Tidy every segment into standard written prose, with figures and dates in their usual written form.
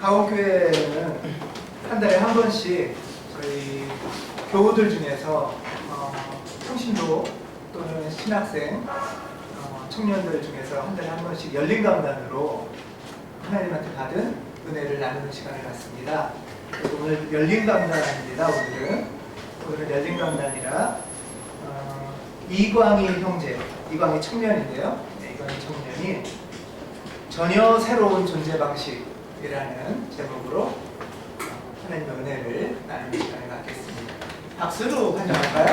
가온교회는 한 달에 한 번씩 저희 교우들 중에서 평신도 또는 신학생 청년들 중에서 한 달에 한 번씩 열린 강단으로 하나님한테 받은 은혜를 나누는 시간을 갖습니다. 그래서 오늘 열린 강단입니다. 오늘은 열린 강단이라 이광희 형제, 이광희 청년인데요. 네, 이광희 청년이 전혀 새로운 존재 방식이라는 제목으로 하나님의 은혜를 나누는 시간을 갖겠습니다. 박수로 환영할까요?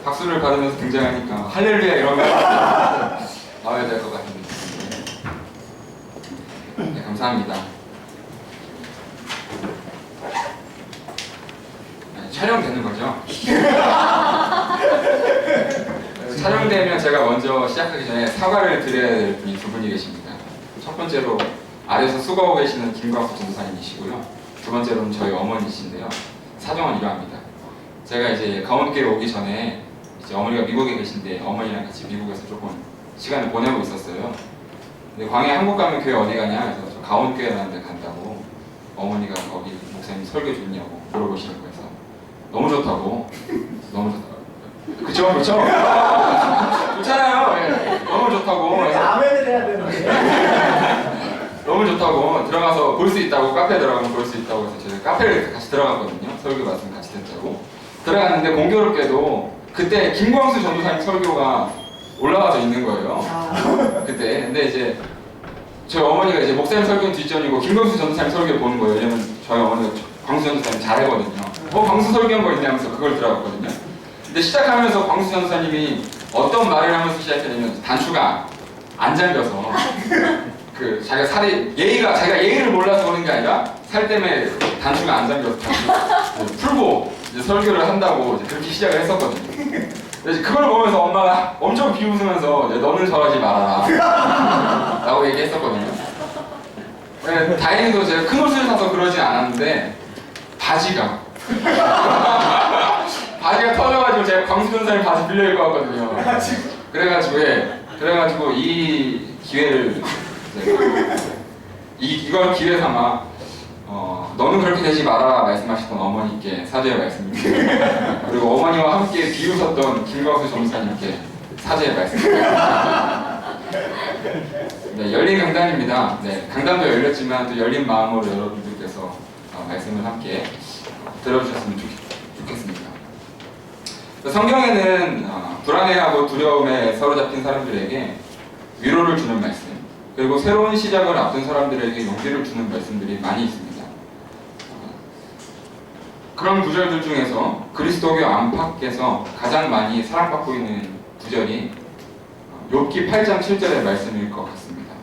박수를 받으면서 등장하니까 할렐루야 이러면 나와야 될 것 같은데. 네, 감사합니다. 네, 촬영되는 거죠? 촬영되면 제가 먼저 시작하기 전에 사과를 드려야 될 분이 두 분이 계십니다. 첫 번째로 아래에서 수고하고 계시는 김광수 전도사님이시고요. 두 번째로는 저희 어머니이신데요. 사정은 이러합니다. 제가 이제 가온교회 오기 전에 이제 어머니가 미국에 계신데 어머니랑 같이 미국에서 조금 시간을 보내고 있었어요. 근데 광해 한국 가면 교회 어디 가냐? 그래서 저 가온교회라는 데 간다고 어머니가 거기 목사님 설교 좋냐고 물어보시는 거여서 너무 좋다고. 너무 좋다고. 그쵸? 좋잖아요. 네. 너무 좋다고. 아멘을 해야 되는데. 너무 좋다고 들어가서 볼 수 있다고, 카페에 들어가면 볼 수 있다고 해서 저희 카페를 같이 들어갔거든요. 설교 말씀 같이 듣자고 들어갔는데 공교롭게도 그때 김광수 전도사님 설교가 올라와서 있는 거예요. 그때. 근데 이제 저희 어머니가 이제 목사님 설교는 뒷전이고 김광수 전도사님 설교를 보는 거예요. 왜냐면 저희 어머니가 광수 전도사님 잘하거든요. 광수 설교한 거 있냐면서 그걸 들어갔거든요. 근데 시작하면서 광수 전도사님이 어떤 말을 하면서 시작했냐면 단추가 안 잠겨서 그 자기가 자기가 예의를 몰라서 그런 게 아니라 살 때문에 단추가 안 잠겨서 단추 풀고 이제 설교를 한다고 이제 그렇게 시작을 했었거든요. 그래서 그걸 보면서 엄마가 엄청 비웃으면서 너는 저러지 말아라 라고 얘기했었거든요. 다행히도 제가 큰 옷을 사서 그러진 않았는데 바지가 터져가지고 제가 광수 전사님 바지 빌려 입고 왔거든요. 그래가지고 이 기회를 이걸 기회 삼아 너는 그렇게 되지 말아라 말씀하셨던 어머니께 사죄의 말씀입니다. 그리고 어머니와 함께 비웃었던 김광수 전사님께 사죄의 말씀입니다. 네, 열린 강단입니다. 네, 강단도 열렸지만 또 열린 마음으로 여러분들께서 말씀을 함께 들어주셨으면 좋겠습니다. 성경에는 불안해하고 두려움에 사로잡힌 사람들에게 위로를 주는 말씀, 그리고 새로운 시작을 앞둔 사람들에게 용기를 주는 말씀들이 많이 있습니다. 그런 구절들 중에서 그리스도교 안팎에서 가장 많이 사랑받고 있는 구절이 욥기 8장 7절의 말씀일 것 같습니다.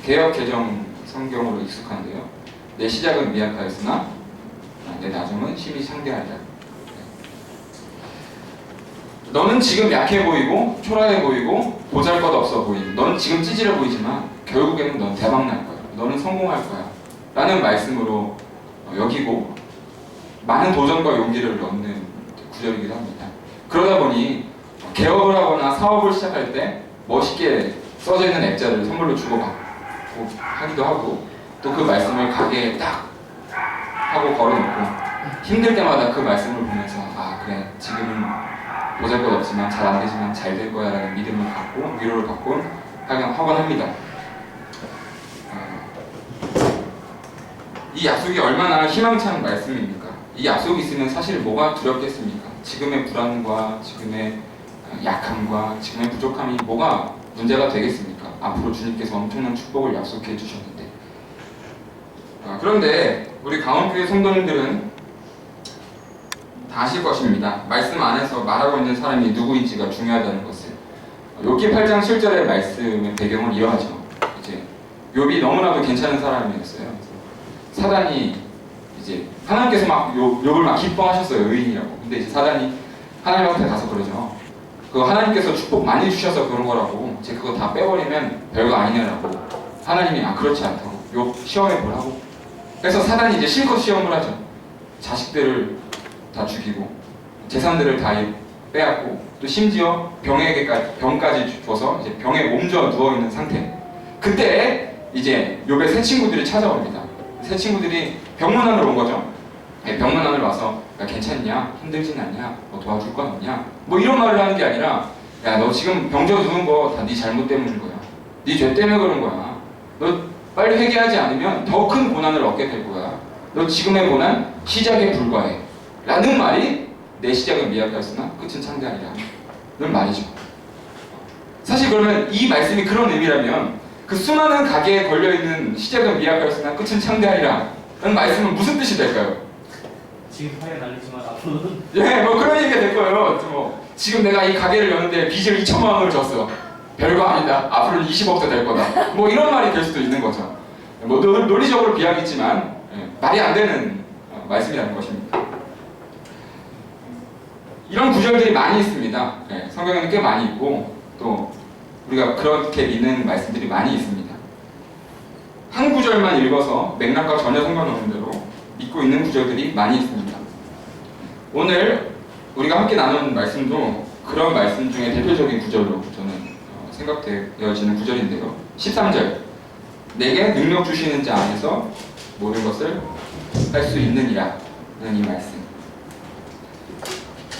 개역 개정 성경으로 익숙한데요. 내 시작은 미약하였으나 내 나중은 심히 창대하리라. 너는 지금 약해 보이고 초라해 보이고 보잘것없어 보임. 너는 지금 찌질해 보이지만 결국에는 넌 대박 날 거야. 너는 성공할 거야. 라는 말씀으로 여기고 많은 도전과 용기를 얻는 구절이기도 합니다. 그러다 보니 개업을 하거나 사업을 시작할 때 멋있게 써져 있는 액자를 선물로 주고받고 하기도 하고 또 그 말씀을 가게에 딱 하고 걸어놓고 힘들 때마다 그 말씀을 보면서 아 그래 지금은 보잘것 없지만 잘 안 되지만 잘 될 거야 라는 믿음을 갖고 위로를 받곤 하곤 합니다. 이 약속이 얼마나 희망찬 말씀입니까? 이 약속이 있으면 사실 뭐가 두렵겠습니까? 지금의 불안과 지금의 약함과 지금의 부족함이 뭐가 문제가 되겠습니까? 앞으로 주님께서 엄청난 축복을 약속해 주셨는데 그런데 우리 가온교회 성도님들은 다 아실 것입니다. 말씀 안에서 말하고 있는 사람이 누구인지가 중요하다는 것을. 욥기 8장 7절의 말씀의 배경은 이러하죠. 이제 욥이 너무나도 괜찮은 사람이었어요. 사단이 이제 하나님께서 막 욥을 막 기뻐하셨어요. 의인이라고. 근데 이제 사단이 하나님한테 가서 그러죠. 그거 하나님께서 축복 많이 주셔서 그런 거라고. 이제 그거 다 빼버리면 별거 아니냐라고. 하나님이 그렇지 않다고. 욥 시험해 보라고. 그래서 사단이 이제 실컷 시험을 하죠. 자식들을 다 죽이고 재산들을 다 빼앗고 또 심지어 병까지 줘서 이제 병에 몸져 누워 있는 상태. 그때 이제 욥의 새 친구들이 찾아옵니다. 새 친구들이 병문안으로 온 거죠. 병문안을 와서 야, 괜찮냐? 힘들진 않냐? 뭐 도와줄 건 없냐? 뭐 이런 말을 하는 게 아니라 야, 너 지금 병져 누운 거 다 네 잘못 때문인 거야. 네 죄 때문에 그런 거야. 너 빨리 회개하지 않으면 더 큰 고난을 얻게 될 거야. 너 지금의 고난 시작에 불과해. 라는 말이 내 시작은 미약하였으나 끝은 창대하리라. 는 말이죠. 사실 그러면 이 말씀이 그런 의미라면 그 수많은 가게에 걸려있는 시작은 미약하였으나 끝은 창대하리라. 라는 말씀은 무슨 뜻이 될까요? 지금 화가 날리지만 앞으로는 예, 뭐 그런 얘기가 될 거예요. 뭐 지금 내가 이 가게를 여는데 빚을 2천만 원을 졌어. 별거 아니다. 앞으로는 20억도 될 거다. 뭐 이런 말이 될 수도 있는 거죠. 뭐 논리적으로 비약이지만 말이 안 되는 말씀이라는 것입니다. 이런 구절들이 많이 있습니다. 성경에는 꽤 많이 있고 또 우리가 그렇게 믿는 말씀들이 많이 있습니다. 한 구절만 읽어서 맥락과 전혀 상관없는 대로 믿고 있는 구절들이 많이 있습니다. 오늘 우리가 함께 나눈 말씀도 그런 말씀 중에 대표적인 구절로 저는 생각되어지는 구절인데요. 13절 내게 능력 주시는 자 안에서 모든 것을 할 수 있느니라 는 이 말씀.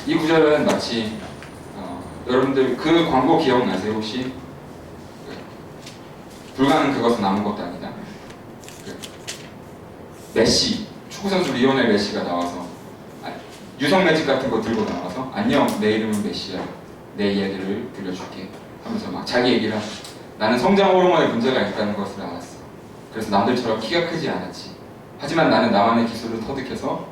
이 구절은 마치 여러분들 그 광고 기억나세요 혹시? 불가능 그것은 아무것도 아니다. 메시 축구선수 리오넬 메시가 나와서 유성 매직 같은 거 들고 나와서 안녕 내 이름은 메시야 내 이야기를 들려줄게 하면서 막 자기 얘기를 하죠. 나는 성장 호르몬에 문제가 있다는 것을 알았어. 그래서 남들처럼 키가 크지 않았지. 하지만 나는 나만의 기술을 터득해서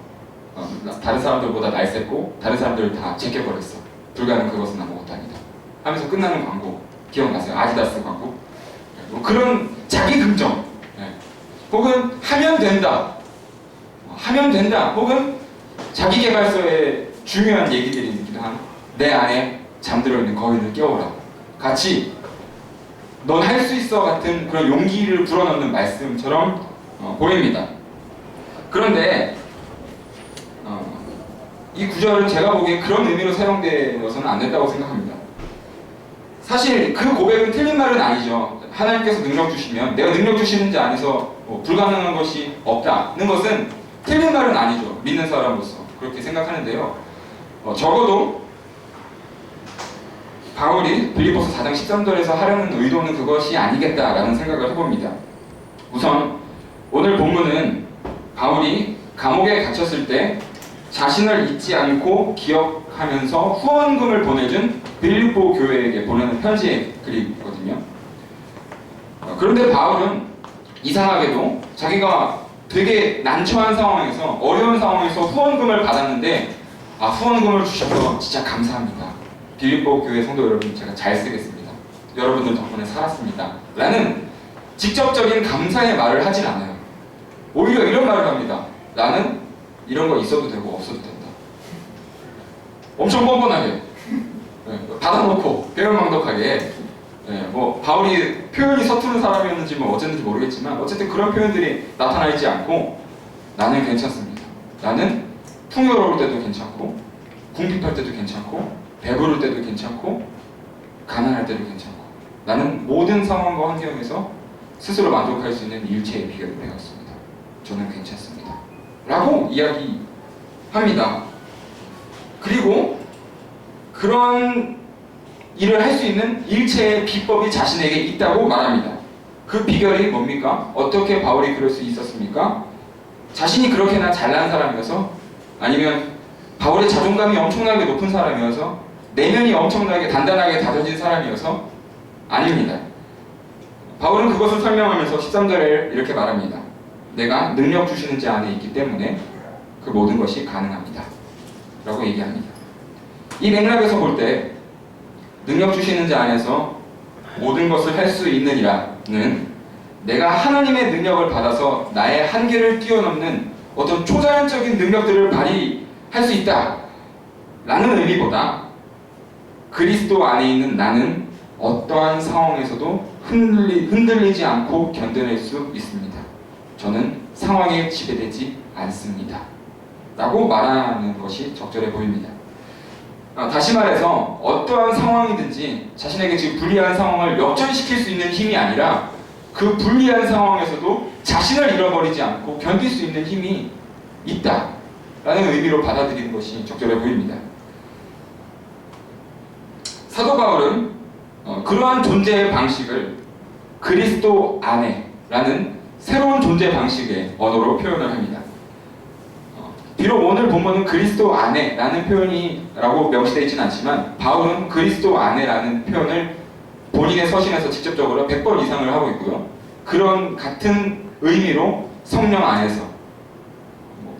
다른 사람들보다 날쌔고 다른 사람들을 다 제껴버렸어. 불가능 그것은 아무것도 아니다 하면서 끝나는 광고 기억나세요? 아디다스 광고. 뭐 그런 자기 긍정 혹은 하면 된다 혹은 자기계발서의 중요한 얘기들이기도 한 내 안에 잠들어 있는 거인을 깨워라 같이 넌 할 수 있어 같은 그런 용기를 불어넣는 말씀처럼 보입니다. 그런데 이 구절은 제가 보기에 그런 의미로 사용되어서는 안 된다고 생각합니다. 사실 그 고백은 틀린 말은 아니죠. 하나님께서 능력 주시면 내가 능력 주시는 자 안에서 불가능한 것이 없다는 것은 틀린 말은 아니죠. 믿는 사람으로서 그렇게 생각하는데요. 적어도 바울이 빌립보서 4장 13절에서 하려는 의도는 그것이 아니겠다라는 생각을 해봅니다. 우선 오늘 본문은 바울이 감옥에 갇혔을 때 자신을 잊지 않고 기억하면서 후원금을 보내준 빌립보 교회에게 보내는 편지의 글이거든요. 그런데 바울은 이상하게도 자기가 되게 난처한 상황에서 어려운 상황에서 후원금을 받았는데 후원금을 주셔서 진짜 감사합니다. 빌립보 교회 성도 여러분 제가 잘 쓰겠습니다. 여러분들 덕분에 살았습니다. 라는 직접적인 감사의 말을 하진 않아요. 오히려 이런 말을 합니다. 나는 이런 거 있어도 되고 없어도 된다. 엄청 뻔뻔하게 받아놓고 배은망덕하게 뭐 바울이 표현이 서투른 사람이었는지 뭐 어쨌는지 모르겠지만 어쨌든 그런 표현들이 나타나 있지 않고 나는 괜찮습니다. 나는 풍요로울 때도 괜찮고 궁핍할 때도 괜찮고 배부를 때도 괜찮고 가난할 때도 괜찮고 나는 모든 상황과 환경에서 스스로 만족할 수 있는 일체의 비결을 배웠습니다. 저는 괜찮습니다. 라고 이야기합니다. 그리고 그런 일을 할 수 있는 일체의 비법이 자신에게 있다고 말합니다. 그 비결이 뭡니까? 어떻게 바울이 그럴 수 있었습니까? 자신이 그렇게나 잘난 사람이어서? 아니면 바울의 자존감이 엄청나게 높은 사람이어서? 내면이 엄청나게 단단하게 다져진 사람이어서? 아닙니다. 바울은 그것을 설명하면서 13절에 이렇게 말합니다. 내가 능력 주시는 자 안에 있기 때문에 그 모든 것이 가능합니다. 라고 얘기합니다. 이 맥락에서 볼 때 능력 주시는 자 안에서 모든 것을 할 수 있느니라는 내가 하나님의 능력을 받아서 나의 한계를 뛰어넘는 어떤 초자연적인 능력들을 발휘할 수 있다 라는 의미보다 그리스도 안에 있는 나는 어떠한 상황에서도 흔들리지 않고 견뎌낼 수 있습니다. 저는 상황에 지배되지 않습니다. 라고 말하는 것이 적절해 보입니다. 다시 말해서 어떠한 상황이든지 자신에게 지금 불리한 상황을 역전시킬 수 있는 힘이 아니라 그 불리한 상황에서도 자신을 잃어버리지 않고 견딜 수 있는 힘이 있다라는 의미로 받아들이는 것이 적절해 보입니다. 사도 바울은 그러한 존재의 방식을 그리스도 안에라는 새로운 존재 방식의 언어로 표현을 합니다. 비록 오늘 본문은 그리스도 안에라는 표현이라고 명시되어 있지는 않지만 바울은 그리스도 안에라는 표현을 본인의 서신에서 직접적으로 100번 이상을 하고 있고요. 그런 같은 의미로 성령 안에서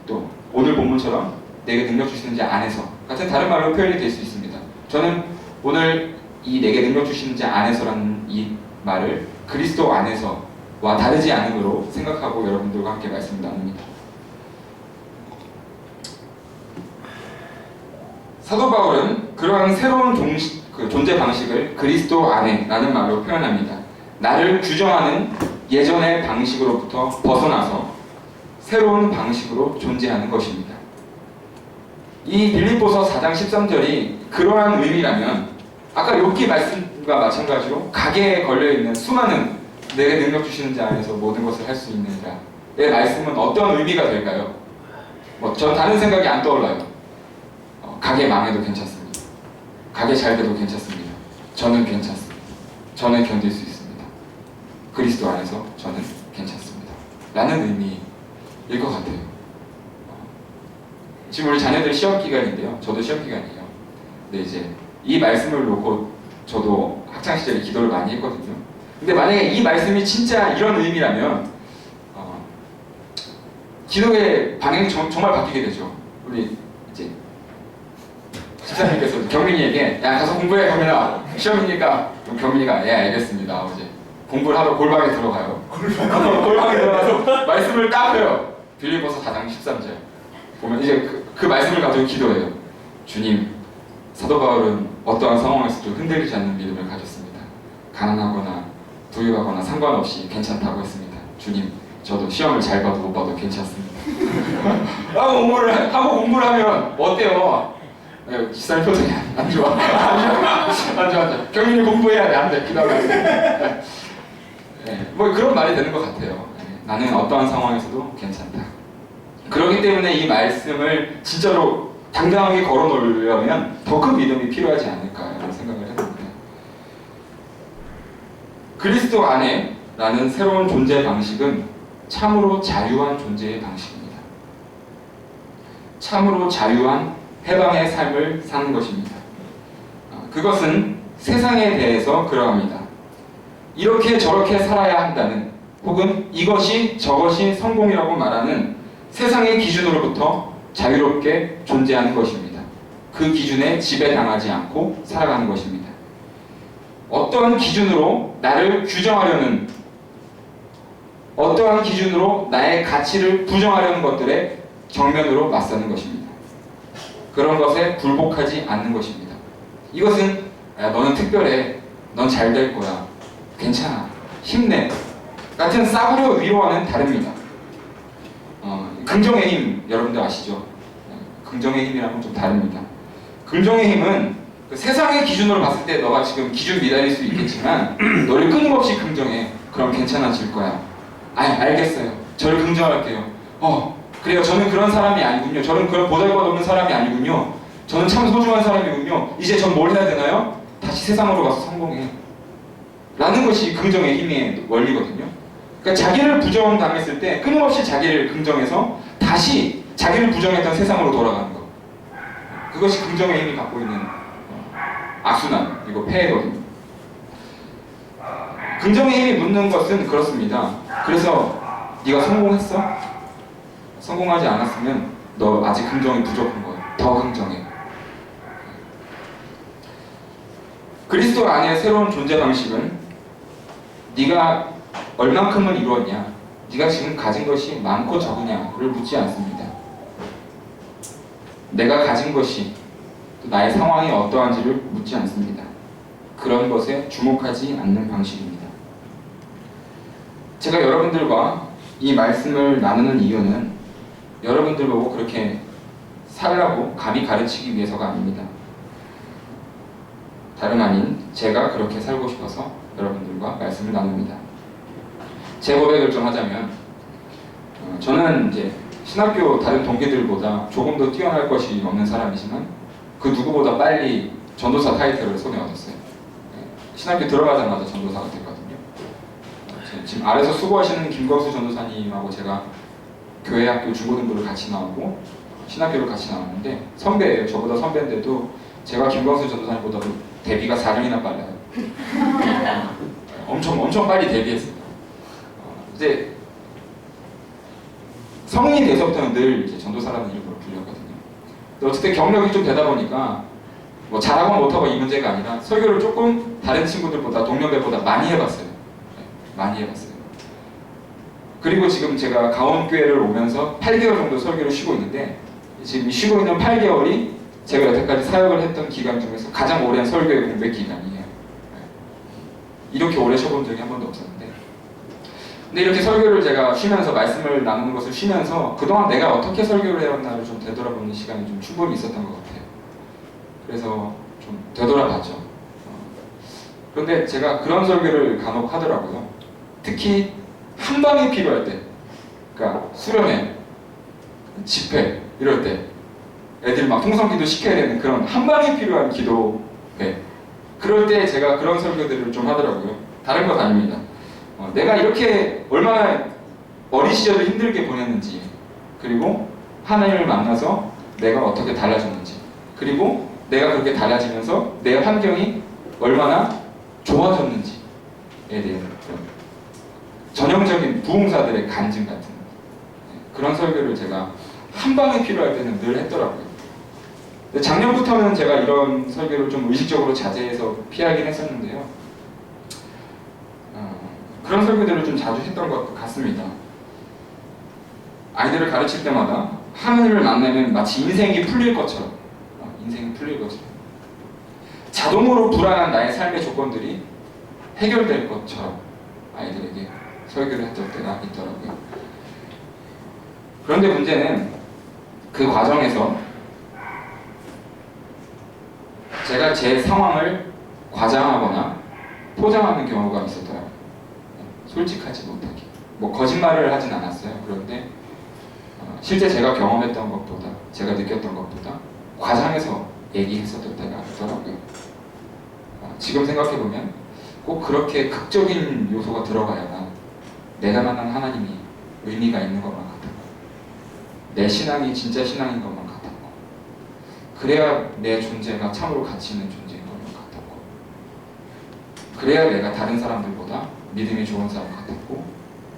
또 오늘 본문처럼 내게 능력 주시는 자 안에서 같은 다른 말로 표현이 될 수 있습니다. 저는 오늘 이 내게 능력 주시는 자 안에서라는 이 말을 그리스도 안에서와 다르지 않음으로 생각하고 여러분들과 함께 말씀 나눕니다. 사도 바울은 그러한 새로운 존재 방식을 그리스도 안에라는 말로 표현합니다. 나를 규정하는 예전의 방식으로부터 벗어나서 새로운 방식으로 존재하는 것입니다. 이 빌립보서 4장 13절이 그러한 의미라면 아까 욥기 말씀과 마찬가지로 가게에 걸려있는 수많은 내게 능력 주시는 자 안에서 모든 것을 할 수 있는 자의 말씀은 어떤 의미가 될까요? 전 다른 생각이 안 떠올라요. 가게 망해도 괜찮습니다. 가게 잘 돼도 괜찮습니다. 저는 괜찮습니다. 저는 견딜 수 있습니다. 그리스도 안에서 저는 괜찮습니다. 라는 의미일 것 같아요. 지금 우리 자녀들 시험 기간인데요. 저도 시험 기간이에요. 근데 이제 이 말씀을 놓고 저도 학창시절에 기도를 많이 했거든요. 근데 만약에 이 말씀이 진짜 이런 의미라면 기도의 방향이 정말 바뀌게 되죠. 우리 이제 집사님께서 경민이에게 야 가서 공부해 경민아 시험이니까 경민이가 예 알겠습니다. 이제 공부를 하러 골방에 들어가요. 골방에 들어가서 말씀을 딱 펴요. 빌립보서 4장 13절 보면 이제 그 말씀을 가지고 기도해요. 주님, 사도 바울은 어떠한 상황에서도 흔들리지 않는 믿음을 가졌습니다. 가난하거나 부유하거나 상관없이 괜찮다고 했습니다. 주님, 저도 시험을 잘 봐도 못 봐도 괜찮습니다. 하고 공부를 하면 어때요? 기사님 표정이 안 좋아. 안 좋아. 경민이 공부해야 돼. 안 돼. 기도하면 안 돼. 뭐 그런 말이 되는 것 같아요. 나는 어떠한 상황에서도 괜찮다. 그렇기 때문에 이 말씀을 진짜로 당당하게 걸어놓으려면 더 큰 믿음이 필요하지 않을까라는 생각을 해봅니다. 그리스도 안에라는 새로운 존재 방식은 참으로 자유한 존재의 방식입니다. 참으로 자유한 해방의 삶을 사는 것입니다. 그것은 세상에 대해서 그러합니다. 이렇게 저렇게 살아야 한다는 혹은 이것이 저것이 성공이라고 말하는 세상의 기준으로부터 자유롭게 존재하는 것입니다. 그 기준에 지배당하지 않고 살아가는 것입니다. 어떠한 기준으로 나를 규정하려는 어떠한 기준으로 나의 가치를 부정하려는 것들에 정면으로 맞서는 것입니다. 그런 것에 굴복하지 않는 것입니다. 이것은 너는 특별해, 넌 잘 될 거야, 괜찮아, 힘내 같은 싸구려 위로와는 다릅니다. 긍정의 힘 여러분들 아시죠? 긍정의 힘이랑은 좀 다릅니다. 긍정의 힘은 세상의 기준으로 봤을 때 너가 지금 기준 미달일 수 있겠지만 너를 끊임없이 긍정해. 그럼 괜찮아질 거야. 알겠어요. 저를 긍정할게요. 그래요. 저는 그런 사람이 아니군요. 저는 그런 보잘것없는 사람이 아니군요. 저는 참 소중한 사람이군요. 이제 전 뭘 해야 되나요? 다시 세상으로 가서 성공해. 라는 것이 긍정의 힘의 원리거든요. 그러니까 자기를 부정당했을 때 끊임없이 자기를 긍정해서 다시 자기를 부정했던 세상으로 돌아가는 것. 그것이 긍정의 힘이 갖고 있는 악순환, 그리고 폐해거든요. 긍정의 힘이 묻는 것은 그렇습니다. 그래서 네가 성공했어? 성공하지 않았으면 너 아직 긍정이 부족한 거야. 더 긍정해. 그리스도 안의 새로운 존재 방식은 네가 얼만큼을 이루었냐, 네가 지금 가진 것이 많고 적으냐를 묻지 않습니다. 내가 가진 것이 또 나의 상황이 어떠한지를 묻지 않습니다. 그런 것에 주목하지 않는 방식입니다. 제가 여러분들과 이 말씀을 나누는 이유는 여러분들 보고 그렇게 살라고 감히 가르치기 위해서가 아닙니다. 다름 아닌 제가 그렇게 살고 싶어서 여러분들과 말씀을 나눕니다. 제 고백을 좀 하자면 저는 이제 신학교 다른 동기들보다 조금 더 뛰어날 것이 없는 사람이지만 그 누구보다 빨리 전도사 타이틀을 손에 얻었어요. 신학교 들어가자마자 전도사가 됐거든요. 지금 아래서 수고하시는 김광수 전도사님하고 제가 교회 학교 중고등부를 같이 나오고 신학교를 같이 나왔는데 선배예요. 저보다 선배인데도 제가 김광수 전도사님보다도 데뷔가 4년이나 빨라요. 엄청 빨리 데뷔했어요. 이제 성인이 돼서부터는 늘 이제 전도사라는 이름으로 불렸거든요. 근데 어쨌든 경력이 좀 되다 보니까 뭐 잘하고 못하고 이 문제가 아니라 설교를 조금 다른 친구들보다 동년배보다 많이 해봤어요. 많이 해봤어요. 그리고 지금 제가 가온교회를 오면서 8개월 정도 설교를 쉬고 있는데 지금 쉬고 있는 8개월이 제가 여태까지 사역을 했던 기간 중에서 가장 오랜 설교의 공백 기간이에요. 이렇게 오래 쉬어본 적이 한 번도 없었는데 근데 이렇게 설교를 제가 쉬면서 말씀을 나누는 것을 쉬면서 그동안 내가 어떻게 설교를 해왔나를 좀 되돌아보는 시간이 좀 충분히 있었던 것 같아요. 그래서 좀 되돌아봤죠. 그런데 제가 그런 설교를 간혹 하더라고요. 특히 한 방이 필요할 때, 그러니까 수련회, 집회 이럴 때 애들 막 통성기도 시켜야 되는 그런 한 방이 필요한 기도회, 그럴 때 제가 그런 설교들을 좀 하더라고요. 다른 것 아닙니다. 내가 이렇게 얼마나 어린 시절을 힘들게 보냈는지, 그리고 하나님을 만나서 내가 어떻게 달라졌는지, 그리고 내가 그렇게 달라지면서 내 환경이 얼마나 좋아졌는지에 대한 전형적인 부흥사들의 간증 같은 그런 설교를 제가 한 방에 필요할 때는 늘 했더라고요. 근데 작년부터는 제가 이런 설교를 좀 의식적으로 자제해서 피하긴 했었는데요. 그런 설교들을 좀 자주 했던 것 같습니다. 아이들을 가르칠 때마다 하나님을 만나면 마치 인생이 풀릴 것처럼 자동으로 불안한 나의 삶의 조건들이 해결될 것처럼 아이들에게 설교를 했던 때가 있더라고요. 그런데 문제는 그 과정에서 제가 제 상황을 과장하거나 포장하는 경우가 있었더라고요. 솔직하지 못하게. 뭐 거짓말을 하진 않았어요. 그런데 실제 제가 경험했던 것보다, 제가 느꼈던 것보다 과장해서 얘기했었던 때가 있더라고요. 지금 생각해보면 꼭 그렇게 극적인 요소가 들어가야만 내가 만난 하나님이 의미가 있는 것만 같았고, 내 신앙이 진짜 신앙인 것만 같았고, 그래야 내 존재가 참으로 가치 있는 존재인 것만 같았고, 그래야 내가 다른 사람들보다 믿음이 좋은 사람 같았고,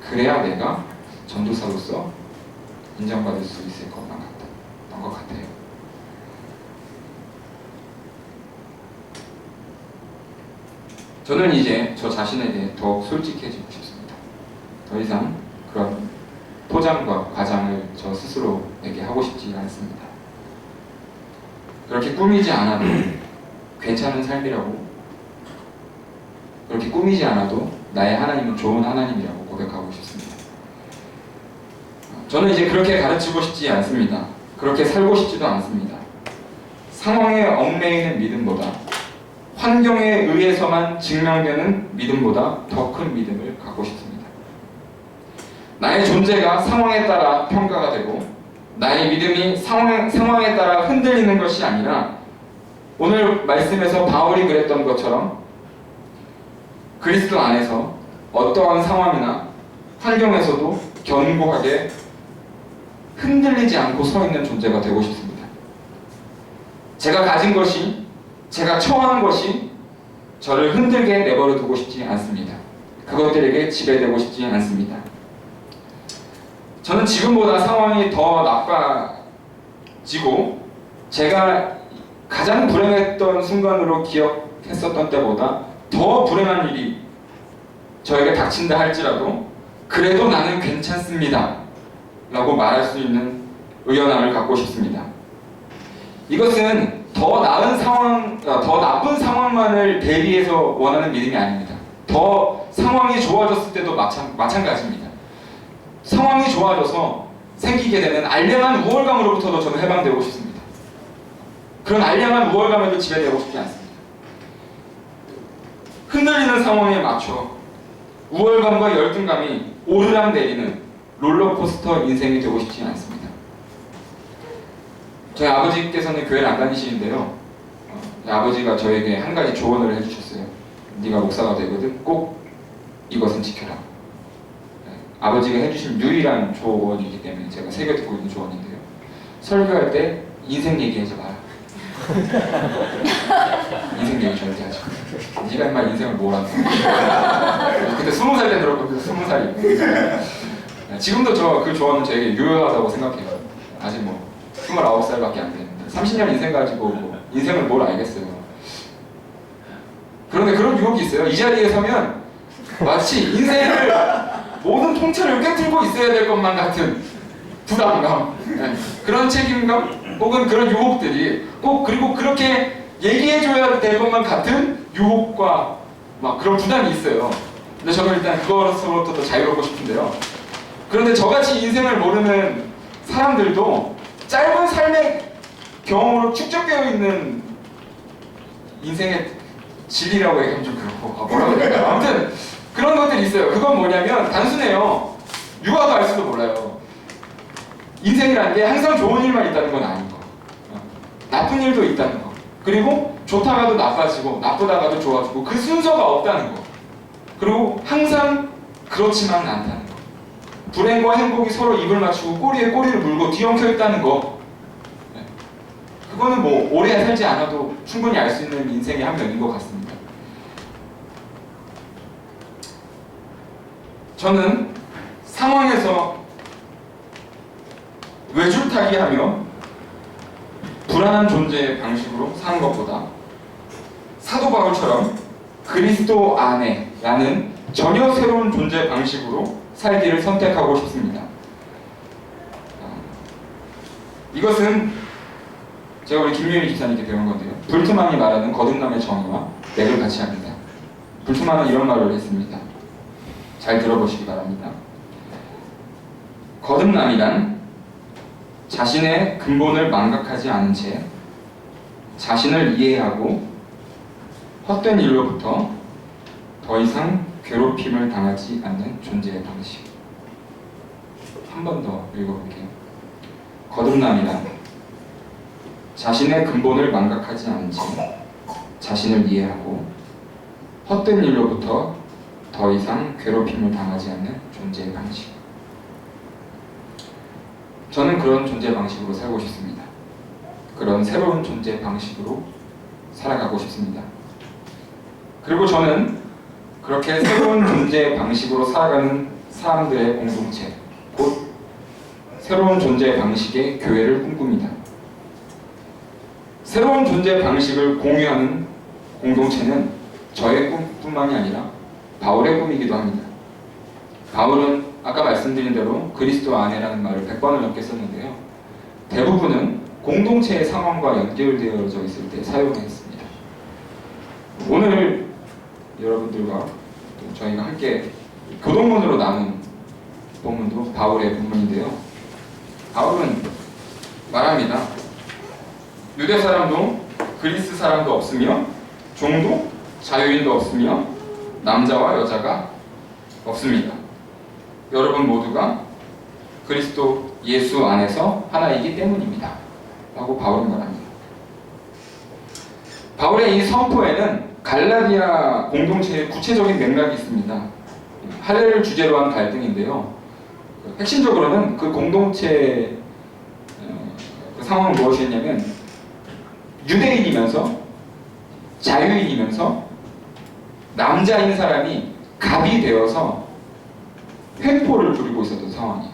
그래야 내가 전도사로서 인정받을 수 있을 것만 같았던 것 같아요. 저는 이제 저 자신에 대해 더욱 솔직해지고 싶습니다. 더 이상 그런 포장과 과장을 저 스스로에게 하고 싶지 않습니다. 그렇게 꾸미지 않아도 괜찮은 삶이라고, 그렇게 꾸미지 않아도 나의 하나님은 좋은 하나님이라고 고백하고 싶습니다. 저는 이제 그렇게 가르치고 싶지 않습니다. 그렇게 살고 싶지도 않습니다. 상황에 얽매이는 믿음보다, 환경에 의해서만 증명되는 믿음보다 더 큰 믿음을 갖고 싶습니다. 나의 존재가 상황에 따라 평가가 되고 나의 믿음이 상황에 따라 흔들리는 것이 아니라, 오늘 말씀에서 바울이 그랬던 것처럼 그리스도 안에서 어떠한 상황이나 환경에서도 견고하게 흔들리지 않고 서 있는 존재가 되고 싶습니다. 제가 가진 것이, 제가 처한 것이 저를 흔들게 내버려 두고 싶지 않습니다. 그것들에게 지배되고 싶지 않습니다. 저는 지금보다 상황이 더 나빠지고 제가 가장 불행했던 순간으로 기억했었던 때보다 더 불행한 일이 저에게 닥친다 할지라도 그래도 나는 괜찮습니다 라고 말할 수 있는 의연함을 갖고 싶습니다. 이것은 더 나쁜 상황만을 대비해서 원하는 믿음이 아닙니다. 더 상황이 좋아졌을 때도 마찬가지입니다. 상황이 좋아져서 생기게 되는 알량한 우월감으로부터도 저는 해방되고 싶습니다. 그런 알량한 우월감에도 지배되고 싶지 않습니다. 흔들리는 상황에 맞춰 우월감과 열등감이 오르락 내리는 롤러코스터 인생이 되고 싶지 않습니다. 저희 아버지께서는 교회를 안 다니시는데요. 아버지가 저에게 한 가지 조언을 해주셨어요. 네가 목사가 되거든 꼭 이것은 지켜라. 아버지가 해주신 유일한 조언이기 때문에 제가 새겨 듣고 있는 조언인데요. 설교할 때 인생 얘기하지 마라. 인생 얘기 절대 하지 마. 네가 인마 인생을 뭐라고. 그때 20살 때 들었거든요. 20살이. 지금도 저 그 조언은 되게 유효하다고 생각해요. 아직 뭐 29살밖에 안 됐는데 30년 인생 가지고 뭐 인생을 뭘 알겠어요. 그런데 그런 유혹이 있어요. 이 자리에 서면 마치 인생을 모든 통째를 꿰뚫고 있어야 될 것만 같은 부담감, 그런 책임감 혹은 그런 유혹들이 꼭 그리고 그렇게 얘기해줘야 될 것만 같은 유혹과 막 그런 부담이 있어요. 근데 저는 일단 그것으로부터 더 자유롭고 싶은데요. 그런데 저같이 인생을 모르는 사람들도 짧은 삶의 경험으로 축적되어 있는 인생의 질이라고 얘기하면 좀 그렇고 뭐라고 해야 될까요? 아무튼 그런 것들이 있어요. 그건 뭐냐면 단순해요. 유아가 알 수도 몰라요. 인생이라는 게 항상 좋은 일만 있다는 건 아닌 거. 나쁜 일도 있다는 거. 그리고 좋다가도 나빠지고 나쁘다가도 좋아지고 그 순서가 없다는 거. 그리고 항상 그렇지만은 않다는 거. 불행과 행복이 서로 입을 맞추고 꼬리에 꼬리를 물고 뒤엉켜 있다는 거. 그거는 뭐 오래 살지 않아도 충분히 알 수 있는 인생의 한 면인 것 같습니다. 저는 상황에서 외줄타기 하며 불안한 존재의 방식으로 사는 것보다 사도 바울처럼 그리스도 안에 라는 전혀 새로운 존재 방식으로 살기를 선택하고 싶습니다. 이것은 제가 우리 김유일 집사님께 배운 건데요. 불트만이 말하는 거듭남의 정의와 맥을 같이 합니다. 불트만은 이런 말을 했습니다. 잘 들어보시기 바랍니다. 거듭남이란 자신의 근본을 망각하지 않은 채 자신을 이해하고 헛된 일로부터 더 이상 괴롭힘을 당하지 않는 존재의 방식. 한 번 더 읽어볼게요. 거듭남이란 자신의 근본을 망각하지 않은 채 자신을 이해하고 헛된 일로부터 더 이상 괴롭힘을 당하지 않는 존재의 방식. 저는 그런 존재 방식으로 살고 싶습니다. 그런 새로운 존재 방식으로 살아가고 싶습니다. 그리고 저는 그렇게 새로운 존재 방식으로 살아가는 사람들의 공동체, 곧 새로운 존재 방식의 교회를 꿈꿉니다. 새로운 존재 방식을 공유하는 공동체는 저의 꿈뿐만이 아니라 바울의 꿈이기도 합니다. 바울은 아까 말씀드린 대로 그리스도 안에라는 말을 100번을 넘게 썼는데요. 대부분은 공동체의 상황과 연결되어져 있을 때 사용했습니다. 오늘 여러분들과 저희가 함께 교동문으로 나눈 본문도 바울의 본문인데요. 바울은 말합니다. 유대 사람도 그리스 사람도 없으며 종도 자유인도 없으며 남자와 여자가 없습니다. 여러분 모두가 그리스도 예수 안에서 하나이기 때문입니다. 라고 바울은 말합니다. 바울의 이 선포에는 갈라디아 공동체의 구체적인 맥락이 있습니다. 할례를 주제로 한 갈등인데요. 핵심적으로는 그 공동체의 그 상황은 무엇이었냐면 유대인이면서 자유인이면서 남자인 사람이 갑이 되어서 횡포를 부리고 있었던 상황이에요.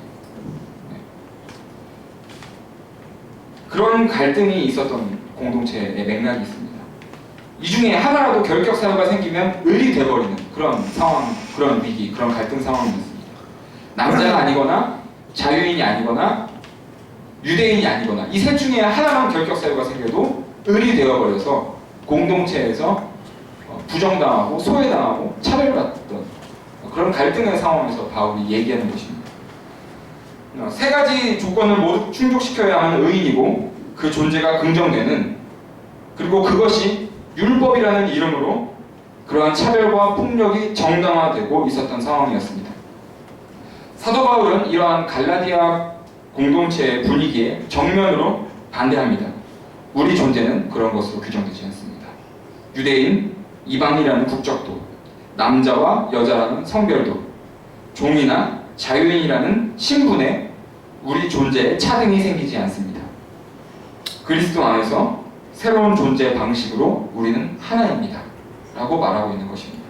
그런 갈등이 있었던 공동체의 맥락이 있습니다. 이 중에 하나라도 결격 사유가 생기면 을이 돼버리는 그런 상황, 그런 위기, 그런 갈등 상황이 있습니다. 남자가 아니거나 자유인이 아니거나 유대인이 아니거나 이 셋 중에 하나만 결격 사유가 생겨도 을이 되어버려서 공동체에서 부정당하고 소외당하고 차별받던 그런 갈등의 상황에서 바울이 얘기하는 것입니다. 세 가지 조건을 모두 충족시켜야 하는 의인이고 그 존재가 긍정되는, 그리고 그것이 율법이라는 이름으로 그러한 차별과 폭력이 정당화되고 있었던 상황이었습니다. 사도 바울은 이러한 갈라디아 공동체의 분위기에 정면으로 반대합니다. 우리 존재는 그런 것으로 규정되지 않습니다. 유대인, 이방인이라는 국적도, 남자와 여자라는 성별도, 종이나 자유인이라는 신분에 우리 존재에 차등이 생기지 않습니다. 그리스도 안에서 새로운 존재 방식으로 우리는 하나입니다. 라고 말하고 있는 것입니다.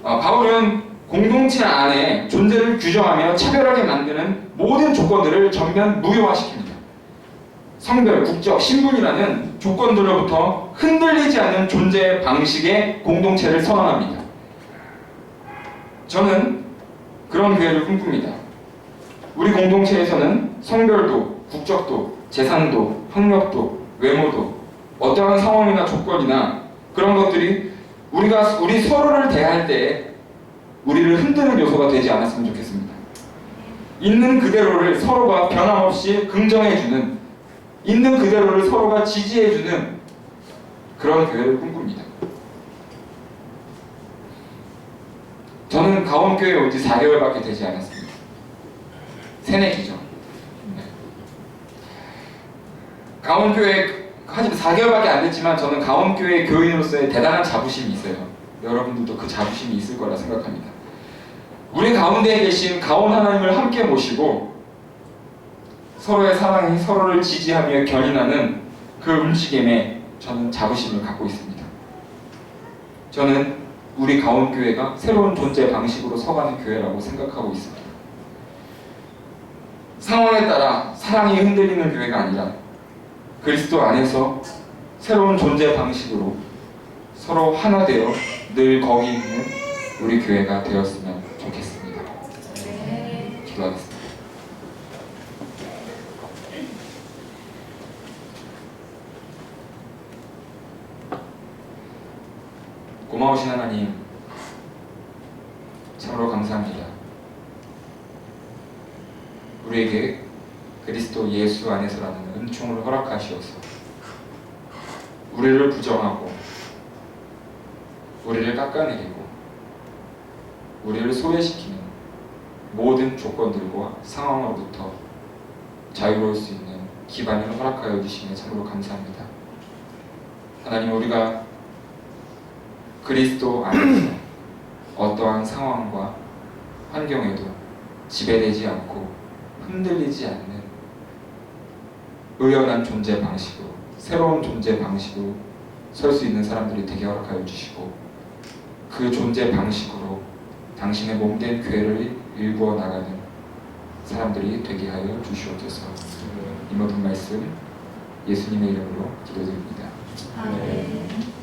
바울은 공동체 안에 존재를 규정하며 차별하게 만드는 모든 조건들을 전면 무효화시킵니다. 성별, 국적, 신분이라는 조건들로부터 흔들리지 않는 존재 방식의 공동체를 선언합니다. 저는 그런 교회를 꿈꿉니다. 우리 공동체에서는 성별도, 국적도, 재산도, 학력도, 외모도, 어떠한 상황이나 조건이나 그런 것들이 우리 서로를 대할 때 우리를 흔드는 요소가 되지 않았으면 좋겠습니다. 있는 그대로를 서로가 변함없이 긍정해주는, 있는 그대로를 서로가 지지해주는 그런 교회를 꿈꿉니다. 저는 가원교회에 온 지 4개월밖에 되지 않았습니다. 새내기죠. 네. 가원교회 하지만 4개월밖에 안 됐지만 저는 가원교회 교인으로서의 대단한 자부심이 있어요. 여러분들도 그 자부심이 있을 거라 생각합니다. 우리 가운데에 계신 가원 하나님을 함께 모시고 서로의 사랑이 서로를 지지하며 견인하는 그 움직임에 저는 자부심을 갖고 있습니다. 저는 우리 가원교회가 새로운 존재 방식으로 서가는 교회라고 생각하고 있습니다. 상황에 따라 사랑이 흔들리는 교회가 아니라 그리스도 안에서 새로운 존재 방식으로 서로 하나 되어 늘 거기 있는 우리 교회가 되었으면 좋겠습니다. 기도하겠습니다. 고마우신 하나님, 참으로 감사합니다. 우리에게 그리스도 예수 안에서라는 은총을 허락하시어서 우리를 부정하고 우리를 깎아내리고 우리를 소외시키는 모든 조건들과 상황으로부터 자유로울 수 있는 기반을 허락하여 주시며 참으로 감사합니다. 하나님, 우리가 그리스도 안에서 어떠한 상황과 환경에도 지배되지 않고 흔들리지 않는 의연한 존재 방식으로, 새로운 존재 방식으로 설 수 있는 사람들이 되게 허락하여 주시고 그 존재 방식으로 당신의 몸된 교회를 일구어 나가는 사람들이 되게 하여 주시옵소서. 이 모든 말씀 예수님의 이름으로 기도드립니다. 아멘.